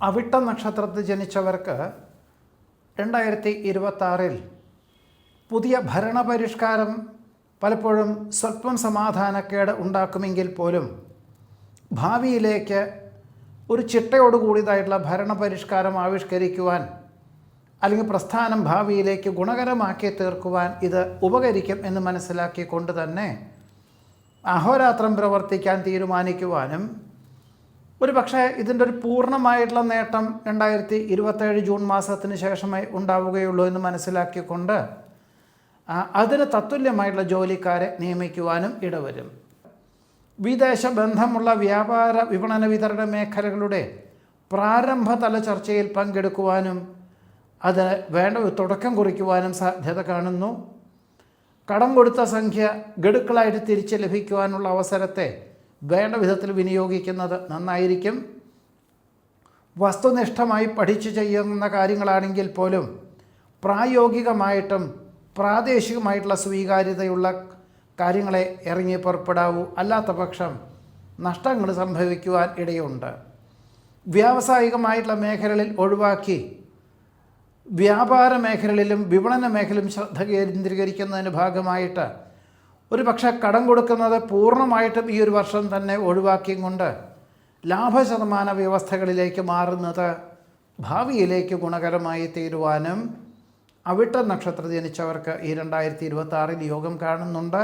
അവിട്ട നക്ഷത്രത്തിൽ ജനിച്ചവർക്ക് 2026 പുതിയ ഭരണപരിഷ്കാരം പലപ്പോഴും സ്വല്പം സമാധാനക്കേട് ഉണ്ടാക്കുമെങ്കിൽ പോലും ഭാവിയിലേക്ക് ഒരു ചിട്ടയോടുകൂടിയതായിട്ടുള്ള ഭരണപരിഷ്കാരം ആവിഷ്കരിക്കുവാൻ അല്ലെങ്കിൽ പ്രസ്ഥാനം ഭാവിയിലേക്ക് ഗുണകരമാക്കി തീർക്കുവാൻ ഇത് ഉപകരിക്കും എന്ന് മനസ്സിലാക്കിക്കൊണ്ട് തന്നെ അഹോരാത്രം പ്രവർത്തിക്കാൻ തീരുമാനിക്കുവാനും ഒരു പക്ഷേ ഇതിൻ്റെ ഒരു പൂർണ്ണമായിട്ടുള്ള നേട്ടം 2027 ജൂൺ മാസത്തിന് ശേഷമേ ഉണ്ടാവുകയുള്ളൂ എന്ന് മനസ്സിലാക്കിക്കൊണ്ട് അതിന് തത്തുല്യമായിട്ടുള്ള ജോലിക്കാരെ നിയമിക്കുവാനും ഇടവരും. വിദേശ ബന്ധമുള്ള വ്യാപാര വിപണന വിതരണ മേഖലകളുടെ പ്രാരംഭതല ചർച്ചയിൽ പങ്കെടുക്കുവാനും അത് വേണ്ട തുടക്കം കുറിക്കുവാനും സാധ്യത കാണുന്നു. കടം കൊടുത്ത സംഖ്യ ഗഡുക്കളായിട്ട് തിരിച്ച് ലഭിക്കുവാനുള്ള അവസരത്തെ വേണ്ട വിധത്തിൽ വിനിയോഗിക്കുന്നത് നന്നായിരിക്കും. വസ്തുനിഷ്ഠമായി പഠിച്ചു ചെയ്യുന്ന കാര്യങ്ങളാണെങ്കിൽ പോലും പ്രായോഗികമായിട്ടും പ്രാദേശികമായിട്ടുള്ള സ്വീകാര്യതയുള്ള കാര്യങ്ങളെ ഇറങ്ങി പുറപ്പെടാവൂ. അല്ലാത്ത പക്ഷം നഷ്ടങ്ങൾ സംഭവിക്കുവാൻ ഇടയുണ്ട്. വ്യാവസായികമായിട്ടുള്ള മേഖലകളിൽ ഒഴിവാക്കി വ്യാപാര മേഖലകളിലും വിപണന മേഖലയിലും ശ്രദ്ധ കേന്ദ്രീകരിക്കുന്നതിന് ഭാഗമായിട്ട് ഒരു പക്ഷേ കടം കൊടുക്കുന്നത് പൂർണ്ണമായിട്ടും ഈ ഒരു വർഷം തന്നെ ഒഴിവാക്കിയും കൊണ്ട് ലാഭശതമാന വ്യവസ്ഥകളിലേക്ക് മാറുന്നത് ഭാവിയിലേക്ക് ഗുണകരമായി തീരുവാനും അവിട്ട നക്ഷത്രം ജനിച്ചവർക്ക് ഈ 2026 യോഗം കാണുന്നുണ്ട്.